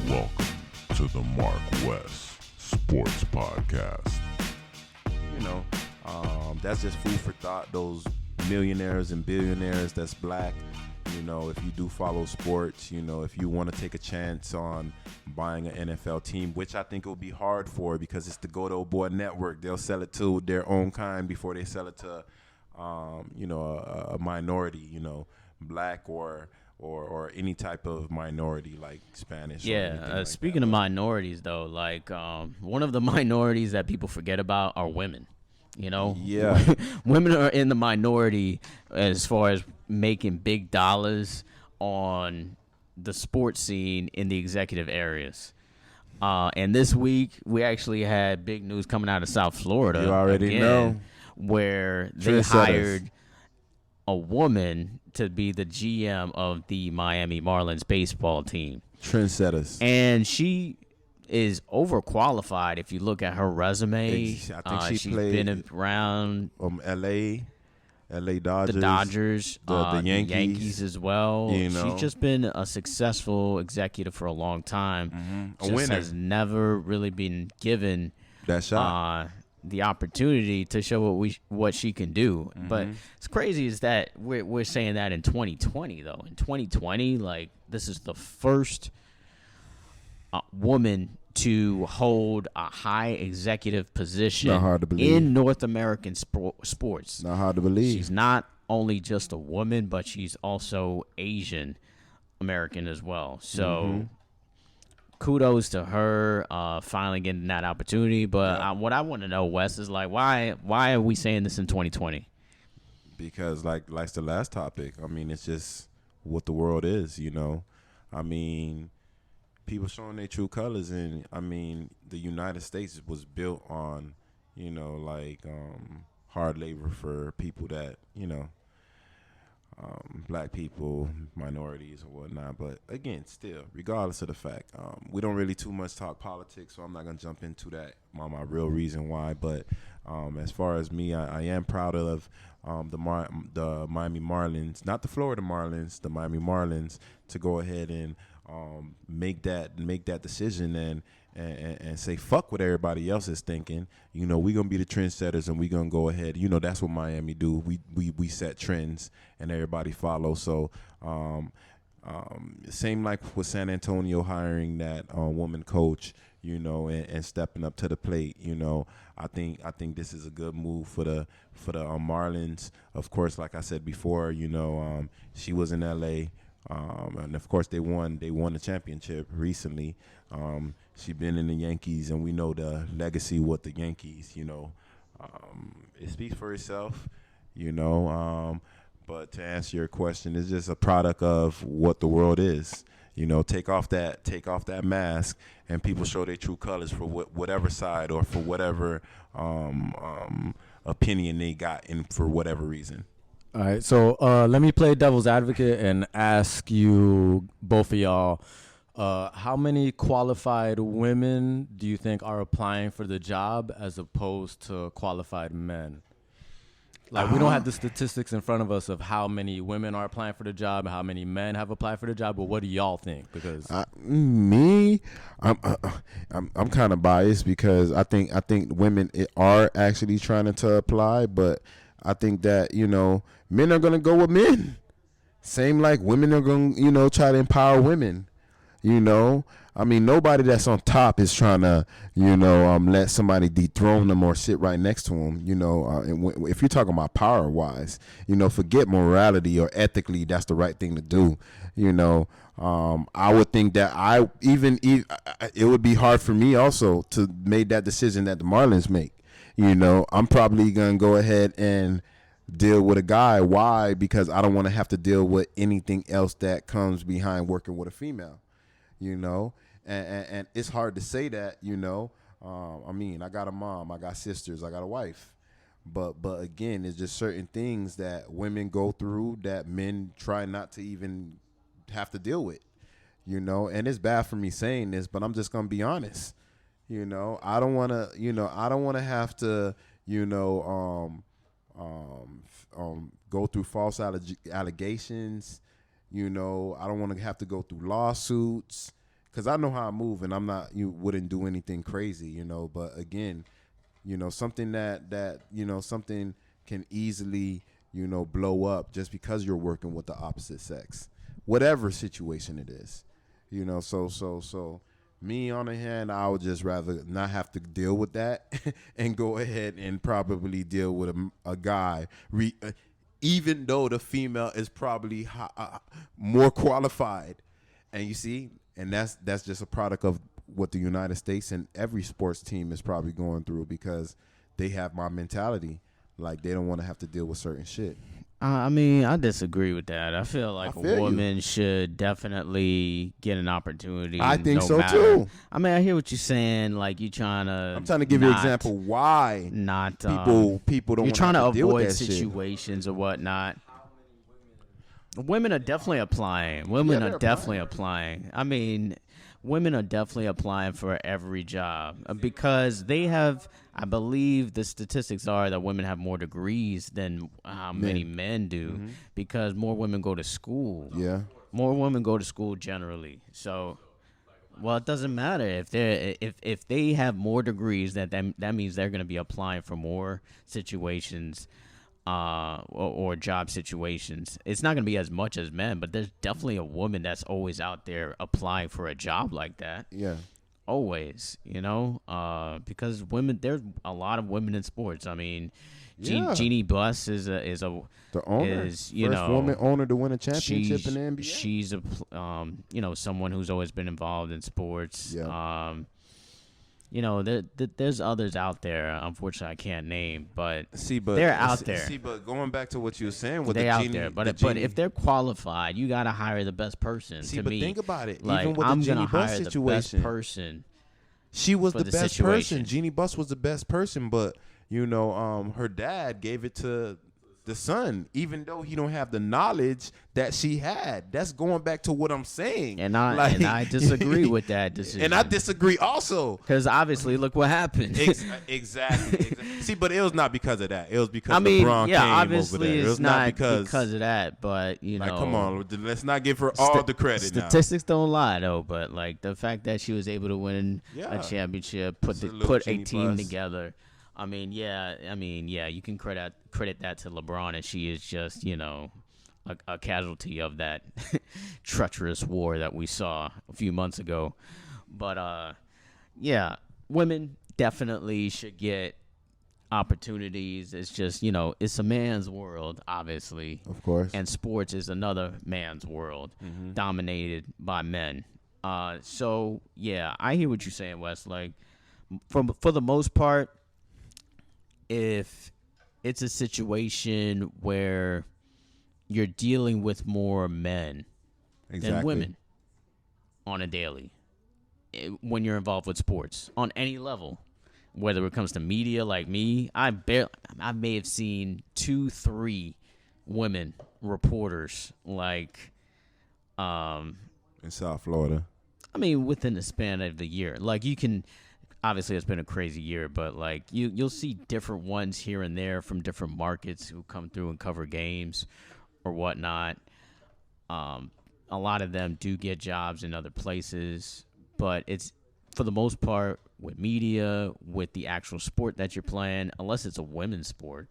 Welcome to the MarcWes Sports Podcast. That's just food for thought. Those millionaires and billionaires that's black, if you do follow sports, if you want to take a chance on buying an NFL team, which I think it will be hard for because it's the Go To Boy Network. They'll sell it to their own kind before they sell it to, a minority, black or any type of minority like Spanish. Yeah, speaking of minorities, though, one of the minorities that people forget about are women. Yeah, women are in the minority as far as making big dollars on the sports scene in the executive areas. And this week, we actually had big news coming out of South Florida. You already know. Where they hired a woman to be the GM of the Miami Marlins baseball team. Trendsetters. And she is overqualified if you look at her resume. I think she's played been around LA Dodgers, the Dodgers, the Yankees as well. She's She's just been a successful executive for a long time. Mm-hmm. Just winner. has never really been given that shot. The opportunity to show what she can do. Mm-hmm. But it's crazy is that we're saying that in 2020 though. In 2020, this is the first woman to hold a high executive position Not hard to believe. in North American sports. Not hard to believe. She's not only just a woman, but she's also Asian American as well. So kudos to her finally getting that opportunity. But what I want to know, Wes, is why are we saying this in 2020? Because like the last topic, it's just what the world is, people showing their true colors, and the United States was built on, hard labor for people that, black people, minorities or whatnot. But again, still, regardless of the fact, we don't really too much talk politics, so I'm not gonna jump into that on my real reason why. But as far as me, I am proud of the Miami Marlins, not the Florida Marlins, the Miami Marlins, to go ahead and make that decision and say fuck what everybody else is thinking. We're gonna be the trendsetters, and we're gonna go ahead. That's what Miami do. We set trends and everybody follows. So same like with San Antonio hiring that woman coach, and stepping up to the plate. I think this is a good move for the Marlins. Of course, like I said before, she was in LA. And of course they won the championship recently. She been in the Yankees, and we know the legacy with the Yankees. It speaks for itself. But to answer your question, it's just a product of what the world is. Take off that mask, and people show their true colors for whatever side or for whatever opinion they got in for whatever reason. All right, so let me play devil's advocate and ask you, both of y'all, how many qualified women do you think are applying for the job as opposed to qualified men? We don't have the statistics in front of us of how many women are applying for the job and how many men have applied for the job, but what do y'all think? Because I'm kind of biased because I think women are actually trying to apply, but I think that, men are going to go with men. Same like women are going to, try to empower women. Nobody that's on top is trying to, let somebody dethrone them or sit right next to them. If you're talking about power wise, forget morality or ethically, that's the right thing to do. I would think that it would be hard for me also to make that decision that the Marlins make. I'm probably going to go ahead and deal with a guy. Why? Because I don't want to have to deal with anything else that comes behind working with a female, and it's hard to say that, I got a mom, I got sisters, I got a wife, but again, it's just certain things that women go through that men try not to even have to deal with, and it's bad for me saying this, but I'm just going to be honest. I don't want to have to, go through false allegations. I don't want to have to go through lawsuits. because I know how I move, and you wouldn't do anything crazy, But again, something that something can easily, blow up just because you're working with the opposite sex, whatever situation it is, So me on the hand, I would just rather not have to deal with that and go ahead and probably deal with a guy, even though the female is probably more qualified. And you see, and that's just a product of what the United States and every sports team is probably going through, because they have my mentality. Like, they don't want to have to deal with certain shit. I mean, I disagree with that. I feel like a woman should definitely get an opportunity. I think so too. I mean, I hear what you're saying. Like, I'm trying to give you an example why not people don't. You're trying to avoid situations situations or whatnot. Women are definitely applying. Women are definitely applying. I mean, women are definitely applying for every job because they have, I believe the statistics are that women have more degrees than how many men do, because more women go to school. Yeah. More women go to school generally. So, well, it doesn't matter if they have more degrees, that means they're going to be applying for more situations. Or job situations. It's not going to be as much as men, but there's definitely a woman that's always out there applying for a job like that. Yeah. Always, because women, there's a lot of women in sports. I mean, Jeannie Buss is the owner, first woman owner to win a championship in the NBA. She's someone who's always been involved in sports. Yeah. There's others out there. Unfortunately, I can't name, but they're out there. But going back to what you were saying, they're out there. But if they're qualified, you got to hire the best person. Think about it. Like, even with I'm the Jeannie Buss hire situation, the best person. She was the best situation. person. Jeannie Buss was the best person, but her dad gave it to the son, even though he don't have the knowledge that she had. That's going back to what I'm saying. And I disagree with that decision. And I disagree also. Because obviously, look what happened. Exactly. See, but it was not because of that. It was because LeBron came obviously over there. It was not because of that. But, come on, let's not give her all the credit now. Statistics don't lie, though. But, the fact that she was able to win a championship, put a team together. I mean, you can credit that to LeBron, and she is just, a casualty of that treacherous war that we saw a few months ago. But, women definitely should get opportunities. It's just, it's a man's world, obviously. Of course. And sports is another man's world, dominated by men. So, I hear what you're saying, Wes. Like, for the most part, if it's a situation where you're dealing with more men than women on a daily, when you're involved with sports on any level, whether it comes to media like me, I may have seen 2-3 women reporters in South Florida. I mean, within the span of the year. Like, you can... Obviously, it's been a crazy year, but you'll see different ones here and there from different markets who come through and cover games or whatnot. A lot of them do get jobs in other places, but it's, for the most part, with media, with the actual sport that you're playing, unless it's a women's sport.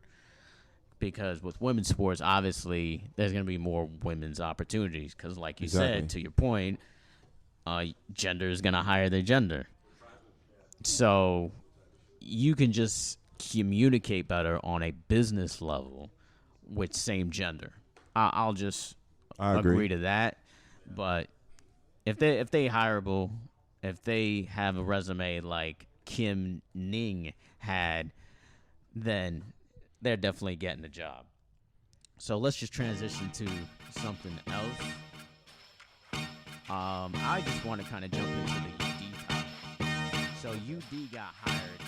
Because with women's sports, obviously, there's going to be more women's opportunities. Because, like you said, to your point, gender is going to hire their gender. So you can just communicate better on a business level with same gender. I'll just agree to that. But if they hireable, if they have a resume like Kim Ning had, then they're definitely getting a job. So let's just transition to something else. I just want to kind of jump into the UD topic. So UD got hired